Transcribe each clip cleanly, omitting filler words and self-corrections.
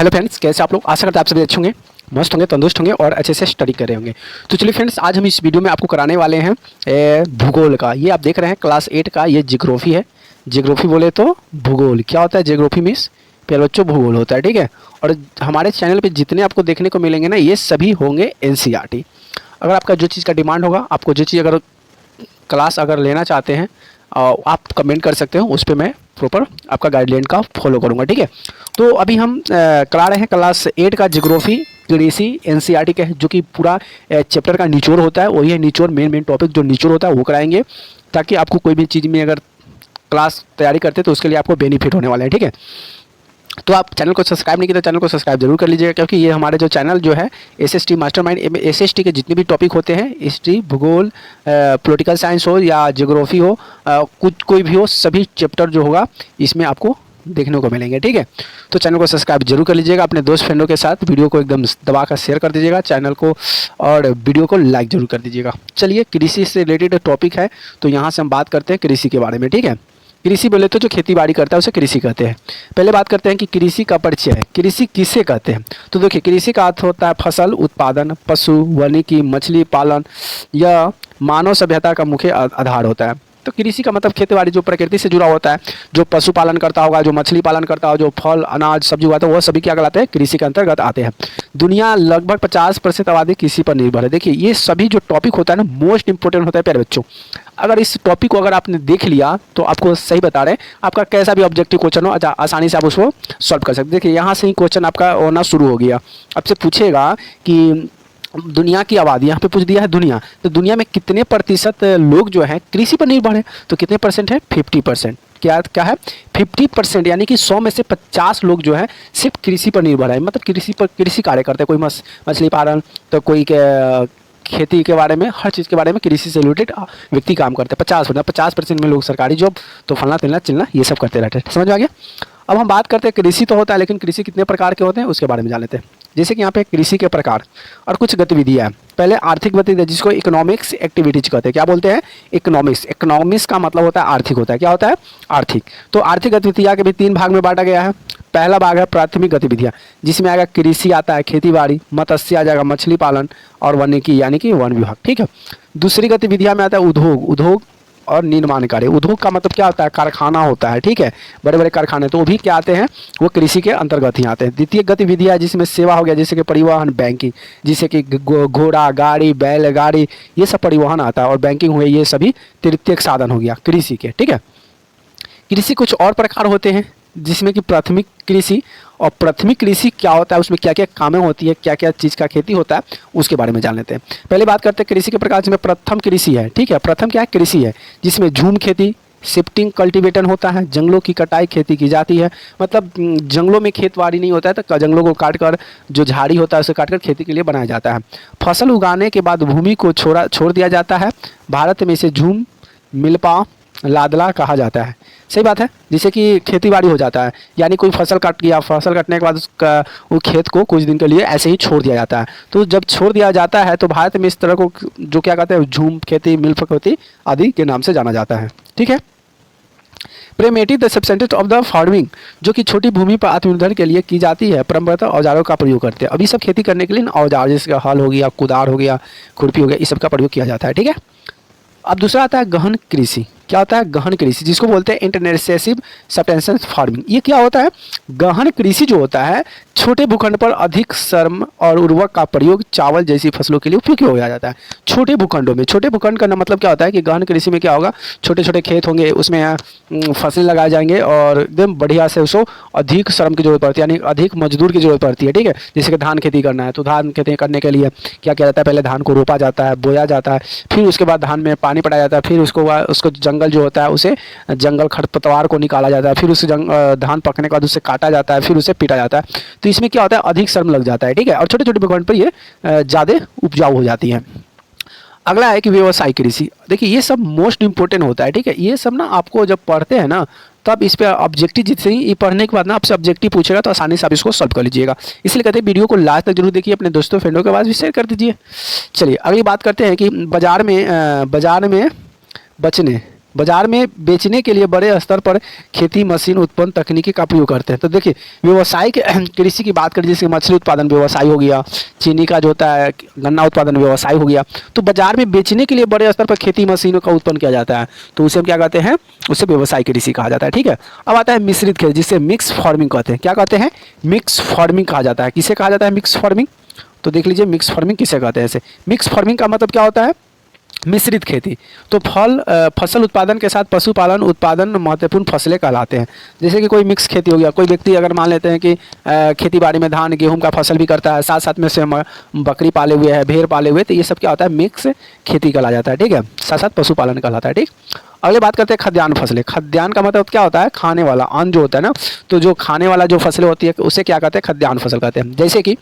Hello friends, कैसे आप लोग? आशा करते हैं आप सभी अच्छे होंगे, मस्त होंगे, तंदुरुस्त होंगे और अच्छे से स्टडी कर रहे होंगे। तो चलिए फ्रेंड्स, आज हम इस वीडियो में आपको कराने वाले हैं भूगोल का। ये आप देख रहे हैं क्लास 8 का ये जियोग्राफी है। जियोग्राफी बोले तो भूगोल क्या होता है? जियोग्राफी मीन्स प्यारे बच्चों भूगोल होता है, ठीक है। और हमारे चैनल पर जितने आपको देखने को मिलेंगे ना, ये सभी होंगे एनसीईआरटी। अगर आपका जो चीज़ का डिमांड होगा, आपको जो चीज़ अगर क्लास अगर लेना चाहते हैं, आप कमेंट कर सकते हो, उस पर मैं प्रॉपर आपका गाइडलाइन का फॉलो करूंगा, ठीक है। तो अभी हम करा रहे हैं क्लास 8 का जियोग्राफी कृषि एनसीईआरटी के, जो कि पूरा चैप्टर का निचोड़ होता है। वही है निचोड़, मेन टॉपिक जो निचोड़ होता है वो कराएंगे, ताकि आपको कोई भी चीज़ में अगर क्लास तैयारी करते हैं तो उसके लिए आपको बेनिफिट होने वाला है, ठीक है। तो आप चैनल को सब्सक्राइब नहीं किया तो चैनल को सब्सक्राइब जरूर कर लीजिएगा, क्योंकि ये हमारे जो चैनल जो है एसएसटी मास्टरमाइंड, एसएसटी के जितने भी टॉपिक होते हैं, हिस्ट्री, भूगोल, पॉलिटिकल साइंस हो या ज्योग्राफी हो, कुछ कोई भी हो, सभी चैप्टर जो होगा इसमें आपको देखने को मिलेंगे, ठीक है। तो चैनल को सब्सक्राइब जरूर कर लीजिएगा, अपने दोस्त फ्रेंडों के साथ वीडियो को एकदम दबा कर शेयर कर दीजिएगा चैनल को, और वीडियो को लाइक जरूर कर दीजिएगा। चलिए, कृषि से रिलेटेड टॉपिक है, तो यहाँ से हम बात करते हैं कृषि के बारे में, ठीक है। कृषि बोले तो जो खेती बाड़ी करता है उसे कृषि कहते हैं। पहले बात करते हैं कि कृषि का परिचय है। कृषि किसे कहते हैं? तो देखिए, कृषि का अर्थ होता है फसल उत्पादन, पशु, वानिकी, मछली पालन या मानव सभ्यता का मुख्य आधार होता है। तो कृषि का मतलब खेती बाड़ी, जो प्रकृति से जुड़ा होता है, जो पशुपालन करता होगा, जो मछली पालन करता होगा, जो फल अनाज सब्जी उगाता है, वो सभी क्या कहलाते हैं? कृषि के अंतर्गत आते हैं। दुनिया लगभग 50% आबादी कृषि पर निर्भर है। देखिए, ये सभी जो टॉपिक होता है ना, मोस्ट इंपोर्टेंट होता है प्यारे बच्चों। अगर इस टॉपिक को अगर आपने देख लिया तो आपको सही बता रहे हैं, आपका कैसा भी ऑब्जेक्टिव क्वेश्चन हो आसानी से आप उसको सॉल्व कर सकते हैं। देखिए, यहाँ से ही क्वेश्चन आपका होना शुरू हो गया। आपसे पूछेगा कि दुनिया की आबादी, यहाँ पे पूछ दिया है दुनिया, तो दुनिया में कितने प्रतिशत लोग जो है कृषि पर निर्भर है? तो कितने परसेंट है? 50%। क्या क्या है? 50%, यानी कि 100 में से 50 लोग जो है सिर्फ कृषि पर निर्भर है। मतलब कृषि कार्य करते हैं। कोई मछली पालन, तो कोई खेती के बारे में, हर चीज़ के बारे में कृषि से रिलेटेड व्यक्ति काम करते हैं। 50% में लोग सरकारी जॉब, तो फलना तिलना चिलना ये सब करते रहते हैं। समझ में आ गया? अब हम बात करते हैं कृषि तो होता है, लेकिन कृषि कितने प्रकार के होते हैं उसके बारे में जान लेते हैं। जैसे कि यहाँ पे कृषि के प्रकार और कुछ गतिविधियाँ हैं। पहले आर्थिक गतिविधियाँ, जिसको इकोनॉमिक्स एक्टिविटीज कहते हैं। क्या बोलते हैं? इकोनॉमिक्स। इकोनॉमिक्स का मतलब होता है आर्थिक होता है। क्या होता है? आर्थिक। तो आर्थिक गतिविधियाँ के भी 3 भाग में बांटा गया है। पहला भाग है प्राथमिक गतिविधियाँ, जिसमें आएगा कृषि आता है, खेती बाड़ी, मत्स्य आ जाएगा, मछली पालन और वानिकी यानी कि वन विभाग, ठीक है। दूसरी गतिविधियाँ में आता है उद्योग और निर्माण कार्य। उद्योग का मतलब क्या होता है? कारखाना होता है, ठीक है, बड़े बड़े कारखाने, तो वो भी क्या आते हैं? वो कृषि के अंतर्गत ही आते हैं। द्वितीय गतिविधियाँ, जिसमें सेवा हो गया, जैसे कि परिवहन, बैंकिंग, जैसे कि घोड़ा गाड़ी, बैलगाड़ी, ये सब परिवहन आता है। और बैंकिंग हुए, ये सभी तृतीयक साधन हो गया कृषि के, ठीक है। कृषि कुछ और प्रकार होते हैं, जिसमें कि प्राथमिक कृषि। और प्राथमिक कृषि क्या होता है, उसमें क्या क्या कामें होती है, क्या क्या चीज़ का खेती होता है, उसके बारे में जान लेते हैं। पहले बात करते हैं कृषि के प्रकार, जिसमें प्रथम कृषि है, ठीक है। प्रथम क्या है? कृषि है, जिसमें झूम खेती, शिफ्टिंग कल्टीवेशन होता है, जंगलों की कटाई खेती की जाती है। मतलब जंगलों में खेतबाड़ी नहीं होता है, तो जंगलों को काटकर जो झाड़ी होता है उसे काटकर खेती के लिए बनाया जाता है। फसल उगाने के बाद भूमि को छोड़ दिया जाता है। भारत में इसे झूम, मिल्पा, लादला कहा जाता है। सही बात है। जैसे कि खेती बाड़ी हो जाता है, यानी कोई फसल काट गया, फसल काटने के बाद उसका वो खेत को कुछ दिन के लिए ऐसे ही छोड़ दिया जाता है। तो जब छोड़ दिया जाता है तो भारत में इस तरह को जो क्या कहते हैं, झूम खेती, मिल्प खेती आदि के नाम से जाना जाता है, ठीक है। Primitive the subsistence of the farming, जो कि छोटी भूमि पर आत्मनिर्भर के लिए की जाती है, परंपरागत औजारों का प्रयोग करते हैं। अभी सब खेती करने के लिए औजार, जैसे हल हो गया, कुदार हो गया, खुरपी हो गया, इस सब का प्रयोग किया जाता है, ठीक है। अब दूसरा आता है गहन कृषि। क्या होता है? गहन कृषि, जिसको बोलते हैं इंटेंसिव सब्सटेंशियल फार्मिंग। ये क्या होता है? गहन कृषि जो होता है, छोटे भूखंड पर अधिक श्रम और उर्वरक का प्रयोग चावल जैसी फसलों के लिए उपयोग किया जाता है। छोटे भूखंडों में, छोटे भूखंड का मतलब क्या होता है कि गहन कृषि में क्या होगा, छोटे छोटे खेत होंगे, उसमें फसलें लगाए जाएंगे और एकदम बढ़िया से उसको अधिक श्रम की जरूरत पड़ती है, यानी अधिक मजदूर की जरूरत पड़ती है, ठीक है। जैसे कि धान खेती करना है, तो धान खेती करने के लिए क्या किया जाता है? पहले धान को रोपा जाता है, बोया जाता है, फिर उसके बाद धान में पानी पटाया जाता है, फिर उसको जंगल जो होता है उसे जंगल खरपतवार को निकाला जाता है, फिर उसे धान पकने के बाद उसे काटा जाता है, फिर उसे पीटा जाता है। तो इसमें क्या होता है? अधिक श्रम लग जाता है, ठीक है। और छोटे छोटे भूखंड पर ये ज़्यादा उपजाऊ हो जाती है। अगला है कि व्यवसायिक कृषि। देखिए, ये सब मोस्ट इंपोर्टेंट होता है, ठीक है। ये सब ना आपको जब पढ़ते हैं ना, तो आप इस पर ऑब्जेक्टिव, जिससे ही पढ़ने के बाद ना आपसे ऑब्जेक्टिव पूछेगा तो आसानी से आप इसको सॉल्व कर लीजिएगा। इसलिए कहते हैं वीडियो को लास्ट तक जरूर देखिए, अपने दोस्तों फ्रेंडों के पास भी शेयर कर दीजिए। चलिए अगली बात करते हैं कि बाजार में बचने बाजार में बेचने के लिए बड़े स्तर पर खेती मशीन उत्पन्न तकनीकी का प्रयोग करते हैं। तो देखिए व्यवसायिक कृषि की बात करें, जैसे मछली उत्पादन व्यवसाय हो गया, चीनी का जो होता है गन्ना उत्पादन व्यवसाय हो गया, तो बाजार में बेचने के लिए बड़े स्तर पर खेती मशीनों का उत्पन्न किया जाता है, तो उसे हम क्या कहते हैं, उसे व्यवसायिक कृषि कहा जाता है। ठीक है, अब आता है मिश्रित खेती, जिसे मिक्स फार्मिंग कहते हैं। क्या कहते हैं, मिक्स फार्मिंग कहा जाता है। किसे कहा जाता है मिक्स फार्मिंग, तो देख लीजिए मिक्स फार्मिंग किसे कहते हैं। ऐसे मिक्स फार्मिंग का मतलब क्या होता है, मिश्रित खेती। तो फसल उत्पादन के साथ पशुपालन उत्पादन महत्वपूर्ण फसलें कहलाते हैं। जैसे कि कोई मिक्स खेती हो गया, कोई व्यक्ति अगर मान लेते हैं कि खेती बाड़ी में धान गेहूं का फसल भी करता है, साथ साथ में से बकरी पाले हुए है, भेड़ पाले हुए, तो ये सब क्या होता है, मिक्स खेती कहला जाता है। ठीक है, साथ साथ पशुपालन कहलाता है। ठीक, अगले बात करते हैं खाद्यान्न फसलें। खाद्यान्न का मतलब क्या होता है, खाने वाला, अन्न जो होता है ना, तो जो खाने वाला जो फसलें होती है उसे क्या कहते हैं, खाद्यान्न फसल कहते हैं। जैसे कि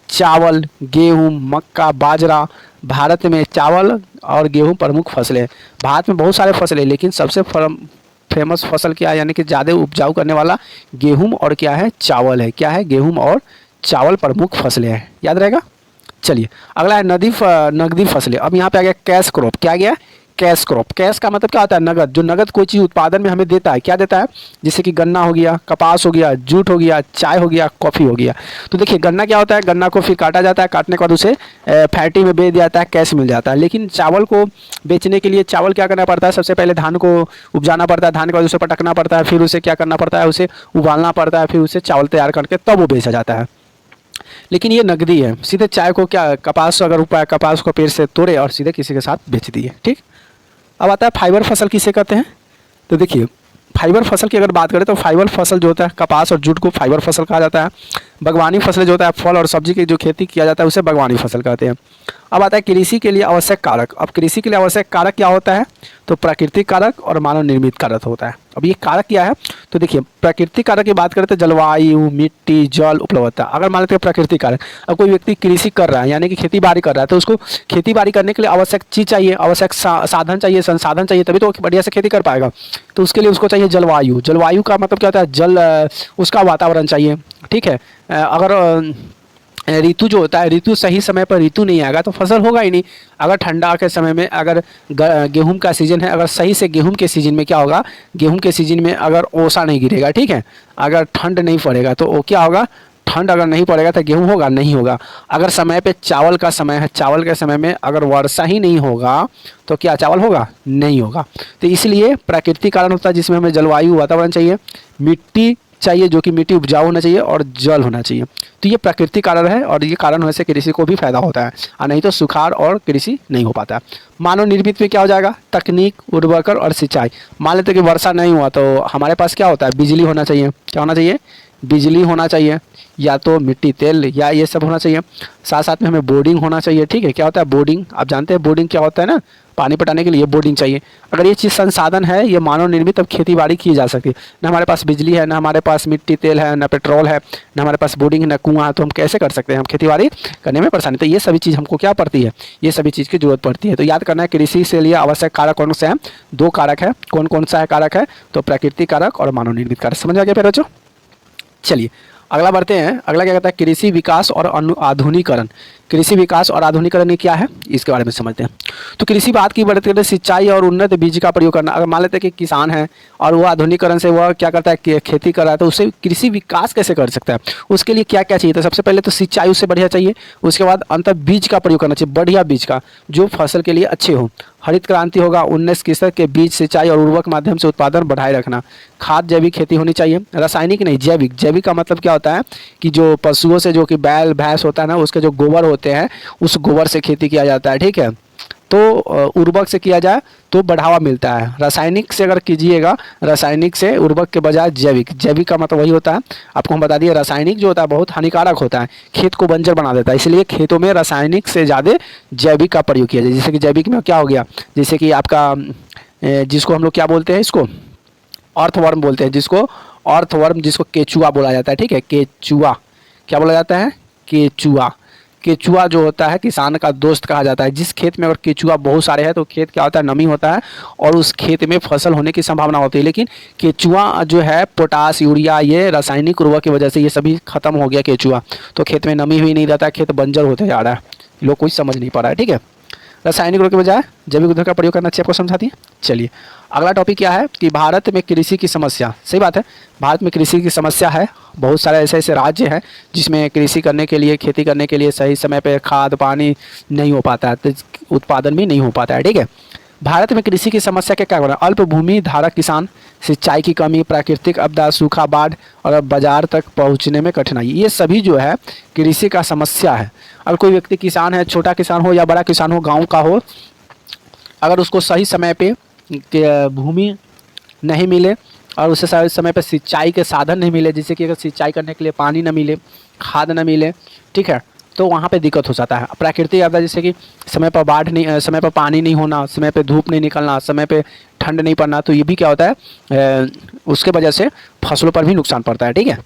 चावल, गेहूं, मक्का, बाजरा। भारत में चावल और गेहूं प्रमुख फसलें हैं। भारत में बहुत सारे फसलें, लेकिन सबसे फेमस फसल क्या है, यानी कि ज़्यादा उपजाऊ करने वाला गेहूं और क्या है, चावल है। क्या है, गेहूं और चावल प्रमुख फसलें हैं, याद रहेगा। चलिए अगला है नगदी फसलें। अब यहाँ पे आ गया कैश क्रॉप। क्या गया, कैश क्रॉप। कैश का मतलब क्या होता है, नगद। जो नगद कोई चीज़ उत्पादन में हमें देता है, क्या देता है, जैसे कि गन्ना हो गया, कपास हो गया, जूट हो गया, चाय हो गया, कॉफ़ी हो गया। तो देखिए गन्ना क्या होता है, गन्ना को फिर काटा जाता है, काटने के बाद उसे फैक्ट्री में बेच दिया जाता है, कैश मिल जाता है। लेकिन चावल को बेचने के लिए चावल क्या करना पड़ता है, सबसे पहले धान को उपजाना पड़ता है, धान के बाद उसे पटकना पड़ता है, फिर उसे क्या करना पड़ता है, उसे उबालना पड़ता है, फिर उसे चावल तैयार करके तब वो बेचा जाता है। लेकिन ये नकदी है, सीधे चाय को क्या, कपास अगर उपाय, कपास को पेड़ से तोड़े और सीधे किसी के साथ बेच दिए। ठीक, अब आता है फाइबर फसल किसे कहते हैं। तो देखिए फाइबर फसल की अगर बात करें तो फाइबर फसल जो होता है, कपास और जूट को फाइबर फसल कहा जाता है। बागवानी फसल जो होता है, फल और सब्जी की जो खेती किया जाता है उसे बागवानी फसल कहते हैं। अब आता है कृषि के लिए आवश्यक कारक। अब कृषि के लिए आवश्यक कारक क्या होता है, तो प्राकृतिक कारक और मानव निर्मित कारक होता है। अब ये कारक क्या है, तो देखिए प्राकृतिक कारक की बात करें तो जलवायु, मिट्टी, जल उपलब्धता। अगर मान लेते हैं प्राकृतिक कारक, अब कोई व्यक्ति कृषि कर रहा है यानी कि खेती बाड़ी कर रहा है, तो उसको खेती बाड़ी करने के लिए आवश्यक चीज़ चाहिए, आवश्यक साधन चाहिए, संसाधन चाहिए, तभी तो वो बढ़िया से खेती कर पाएगा। तो उसके लिए उसको चाहिए जलवायु। जलवायु का मतलब क्या होता है, जल, उसका वातावरण चाहिए। ठीक है, अगर ऋतु जो होता है, ऋतु सही समय पर ऋतु नहीं आएगा तो फसल होगा ही नहीं। अगर ठंडा के समय में अगर गेहूं का सीज़न है, अगर सही से गेहूं के सीज़न में क्या होगा, गेहूं के सीज़न में अगर ओसा नहीं गिरेगा, ठीक है, अगर ठंड नहीं पड़ेगा तो वो क्या होगा, ठंड अगर नहीं पड़ेगा तो गेहूं होगा, नहीं होगा। अगर समय पे चावल का समय है, चावल के समय में अगर वर्षा ही नहीं होगा तो क्या चावल होगा, नहीं होगा। तो इसलिए प्राकृतिक कारण होता है जिसमें हमें जलवायु, वातावरण चाहिए, मिट्टी चाहिए जो कि मिट्टी उपजाऊ होना चाहिए, और जल होना चाहिए। तो ये प्राकृतिक कारण है और ये कारण होने से कृषि को भी फायदा होता है, और नहीं तो सुखाड़ और कृषि नहीं हो पाता। मानव निर्मित में क्या हो जाएगा, तकनीक, उर्वरक और सिंचाई। मान लेते कि वर्षा नहीं हुआ तो हमारे पास क्या होता है, बिजली होना चाहिए। क्या होना चाहिए, बिजली होना चाहिए, या तो मिट्टी तेल या ये सब होना चाहिए। साथ साथ में हमें बोर्डिंग होना चाहिए। ठीक है, क्या होता है बोर्डिंग, आप जानते हैं बोर्डिंग क्या होता है ना, पानी पटाने के लिए बोर्डिंग चाहिए। अगर ये चीज़ संसाधन है, ये मानव निर्मित, तब खेती बाड़ी की जा सकती है। न हमारे पास बिजली है, न हमारे पास मिट्टी तेल है, न पेट्रोल है, न हमारे पास बोर्डिंग है, न कुआं है, तो हम कैसे कर सकते हैं, हम खेती बाड़ी करने में परेशानी। तो ये सभी चीज़ हमको क्या पड़ती है, ये सभी चीज़ की जरूरत पड़ती है। तो याद करना है कृषि से लिए आवश्यक कारक कौन से हैं, 2 कारक है। कौन कौन सा है कारक है, तो प्राकृतिक कारक और मानव निर्मित कारक। समझ आ गया प्यारे बच्चों। चलिए अगला बढ़ते हैं। अगला क्या कहता है, कृषि विकास और आधुनिकीकरण। कृषि विकास और आधुनिकीकरण क्या है, इसके बारे में समझते हैं। तो कृषि बात की बढ़ते हैं, सिंचाई और उन्नत बीज का प्रयोग करना। अगर मान लेते हैं कि किसान है और वो आधुनिकीकरण से वह क्या करता है, खेती कर रहा है, तो उससे कृषि विकास कैसे कर सकता है, उसके लिए क्या क्या चाहिए। तो सबसे पहले तो सिंचाई उससे बढ़िया चाहिए, उसके बाद अंतर बीज का प्रयोग करना चाहिए, बढ़िया बीज का जो फसल के लिए अच्छे हो। हरित क्रांति होगा, 19 किस्म के बीज, सिंचाई और उर्वरक माध्यम से उत्पादन बढ़ाए रखना। खाद जैविक खेती होनी चाहिए, रासायनिक नहीं, जैविक। जैविक का मतलब क्या होता है कि जो पशुओं से, जो कि बैल भैंस होता है ना, उसके जो गोबर होते हैं, उस गोबर से खेती किया जाता है। ठीक है, तो उर्वरक से किया जाए तो बढ़ावा मिलता है। रासायनिक से अगर कीजिएगा, रासायनिक से उर्वरक के बजाय जैविक। जैविक का मतलब वही होता है, आपको हम बता दिए, रासायनिक जो होता है बहुत हानिकारक होता है, खेत को बंजर बना देता है। इसलिए खेतों में रासायनिक से ज़्यादा जैविक का प्रयोग किया जाए। जैसे कि जैविक में क्या हो गया, जैसे कि आपका जिसको हम लोग क्या बोलते हैं, इसको अर्थवर्म बोलते हैं, जिसको अर्थवर्म, जिसको केचुआ बोला जाता है। ठीक है, केचुआ क्या बोला जाता है, केचुआ। केचुआ जो होता है किसान का दोस्त कहा जाता है। जिस खेत में अगर केचुआ बहुत सारे हैं तो खेत क्या होता है, नमी होता है और उस खेत में फसल होने की संभावना होती है। लेकिन केचुआ जो है, पोटास, यूरिया, ये रासायनिक उर्वरक की वजह से ये सभी खत्म हो गया केचुआ, तो खेत में नमी हुई नहीं रहता, खेत बंजर होते जा रहा है। लोग कुछ समझ नहीं पा रहा है। ठीक है, रासायनिक उर्वरक के बजाय जैविक उर्वरक का प्रयोग करना चाहिए, आपको समझा दिए। चलिए अगला टॉपिक क्या है कि भारत में कृषि की समस्या। सही बात है, भारत में कृषि की समस्या है। बहुत सारे ऐसे ऐसे राज्य हैं जिसमें कृषि करने के लिए, खेती करने के लिए सही समय पे खाद पानी नहीं हो पाता है, तो उत्पादन भी नहीं हो पाता है। ठीक है, भारत में कृषि की समस्या के क्या कारण? अल्प भूमि धारक किसान, सिंचाई की कमी, प्राकृतिक आपदा, सूखा, बाढ़ और बाजार तक पहुंचने में कठिनाई, ये सभी जो है कृषि का समस्या है। अगर कोई व्यक्ति किसान है, छोटा किसान हो या बड़ा किसान हो, गांव का हो, अगर उसको सही समय पे भूमि नहीं मिले और उसे सही समय पे सिंचाई के साधन नहीं मिले, जैसे कि अगर सिंचाई करने के लिए पानी न मिले, खाद न मिले, ठीक है, तो वहाँ पे दिक्कत हो जाता है। प्राकृतिक आपदा जैसे कि समय पर बाढ़ नहीं, समय पर पानी नहीं होना, समय पे धूप नहीं निकलना, समय पे ठंड नहीं पड़ना, तो ये भी क्या होता है, उसके वजह से फसलों पर भी नुकसान पड़ता है। ठीक है,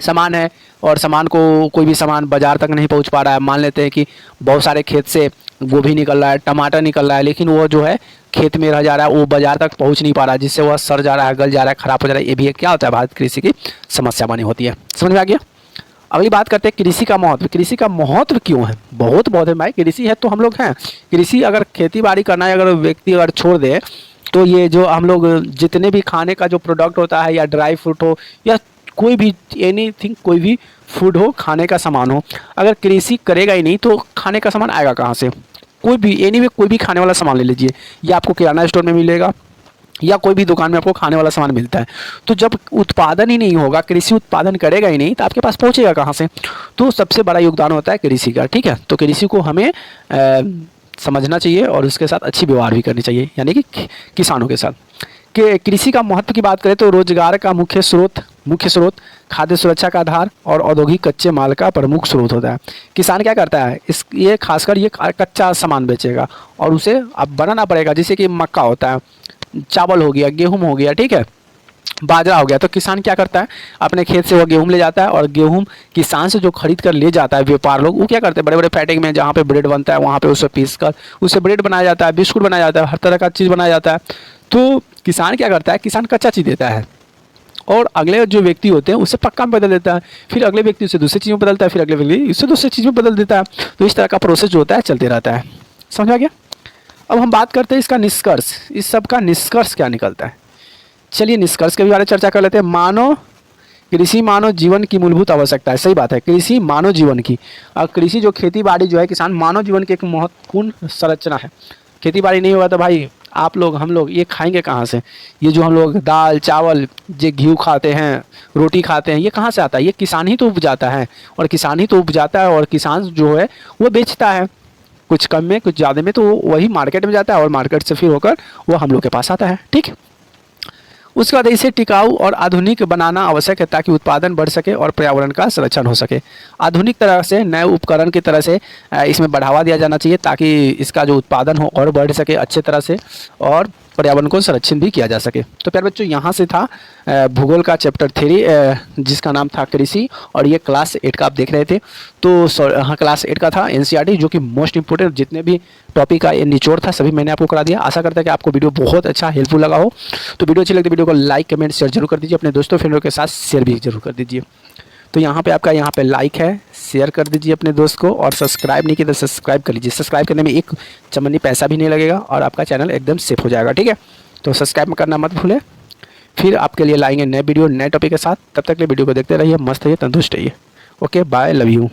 सामान है और सामान को, कोई भी सामान बाज़ार तक नहीं पहुंच पा रहा है। मान लेते हैं कि बहुत सारे खेत से गोभी निकल रहा है, टमाटर निकल रहा है, लेकिन वो जो है खेत में रह जा रहा है, वो बाज़ार तक पहुंच नहीं पा रहा है, जिससे वह सड़ जा रहा है, गल जा रहा है, खराब हो जा रहा है। ये भी एक क्या होता है, भारत कृषि की समस्या बनी होती है। समझ में आ गया। अगली बात करते हैं कृषि का महत्व। कृषि का महत्व क्यों है? बहुत बहुत है भाई, कृषि है तो हम लोग हैं। कृषि अगर खेती बाड़ी करना है, अगर व्यक्ति अगर छोड़ दे, तो ये जो हम लोग जितने भी खाने का जो प्रोडक्ट होता है, या ड्राई फ्रूट हो या कोई भी एनीथिंग, कोई भी फूड हो, खाने का सामान हो, अगर कृषि करेगा ही नहीं तो खाने का सामान आएगा कहाँ से? कोई भी एनीवे कोई भी खाने वाला सामान ले लीजिए, या आपको किराना स्टोर में मिलेगा या कोई भी दुकान में आपको खाने वाला सामान मिलता है। तो जब उत्पादन ही नहीं होगा, कृषि उत्पादन करेगा ही नहीं, तो आपके पास पहुंचेगा कहाँ से? तो सबसे बड़ा योगदान होता है कृषि का। ठीक है, तो कृषि को हमें समझना चाहिए और उसके साथ अच्छी व्यवहार भी करनी चाहिए, यानी कि किसानों के साथ। कि कृषि का महत्व की बात करें तो रोजगार का मुख्य स्रोत, खाद्य सुरक्षा का आधार और औद्योगिक कच्चे माल का प्रमुख स्रोत होता है। किसान क्या करता है, ये खासकर ये कच्चा सामान बेचेगा और उसे अब बनाना पड़ेगा, जैसे कि मक्का होता है, चावल हो गया, गेहूं हो गया, ठीक है, बाजरा हो गया। तो किसान क्या करता है, अपने खेत से वो गेहूं ले जाता है और गेहूं किसान से जो खरीद कर ले जाता है व्यापार लोग, वो क्या करते हैं, बड़े बड़े फैक्ट्री में जहाँ पे ब्रेड बनता है वहाँ पे उसे पीस कर उससे ब्रेड बनाया जाता है, बिस्कुट बनाया जाता है, हर तरह का चीज़ बनाया जाता है। तो किसान क्या करता है, किसान कच्चा चीज़ देता है और अगले जो व्यक्ति होते हैं उससे पक्का में बदल देता है, फिर अगले व्यक्ति उसे दूसरी चीज़ में बदलता है, फिर अगले व्यक्ति उससे दूसरी चीज़ में बदल देता है। तो इस तरह का प्रोसेस जो होता है चलते रहता है। समझ आ गया। अब हम बात करते हैं इसका निष्कर्ष, इस सब का निष्कर्ष क्या निकलता है। चलिए निष्कर्ष के बारे में चर्चा कर लेते हैं। कृषि मानव जीवन की मूलभूत आवश्यकता है। सही बात है, कृषि मानव जीवन की, और कृषि जो खेती बाड़ी जो है, किसान मानव जीवन की एक महत्वपूर्ण संरचना है। खेती बाड़ी नहीं होगा तो भाई आप लोग, हम लोग ये खाएंगे कहाँ से? ये जो हम लोग दाल चावल, ये घी खाते हैं, रोटी खाते हैं, ये कहाँ से आता है? ये किसान ही तो उपजाता है, और किसान ही तो उपजाता है, और किसान जो है वो बेचता है, कुछ कम में कुछ ज़्यादा में, तो वही मार्केट में जाता है और मार्केट से फिर होकर वो हम लोग के पास आता है। ठीक, उसके बाद इसे टिकाऊ और आधुनिक बनाना आवश्यक है ताकि उत्पादन बढ़ सके और पर्यावरण का संरक्षण हो सके। आधुनिक तरह से, नए उपकरण की तरह से इसमें बढ़ावा दिया जाना चाहिए ताकि इसका जो उत्पादन हो और बढ़ सके अच्छे तरह से, और पर्यावरण को संरक्षण भी किया जा सके। तो प्यारे बच्चों, यहाँ से था भूगोल का चैप्टर 3 जिसका नाम था कृषि, और ये क्लास 8 का आप देख रहे थे। तो हाँ, क्लास 8 का था एनसीईआरटी, जो कि मोस्ट इंपोर्टेंट जितने भी टॉपिक का ये निचोड़ था सभी मैंने आपको करा दिया। आशा करता है कि आपको वीडियो बहुत अच्छा हेल्पफुल लगा हो। तो वीडियो अच्छी लगती है वीडियो को लाइक कमेंट शेयर जरूर कर दीजिए, अपने दोस्तों फ्रेंडों के साथ शेयर भी जरूर कर दीजिए। तो यहाँ पे आपका यहाँ पे लाइक है, शेयर कर दीजिए अपने दोस्त को, और सब्सक्राइब नहीं किया तो सब्सक्राइब कर लीजिए। सब्सक्राइब करने में एक चमनी पैसा भी नहीं लगेगा और आपका चैनल एकदम सेफ हो जाएगा। ठीक है, तो सब्सक्राइब करना मत भूलें। फिर आपके लिए लाएंगे नए वीडियो नए टॉपिक के साथ। तब तक के लिए वीडियो को देखते रहिए, मस्त रहिए, तंदुरुस्त रहिए। Okay bye, love you.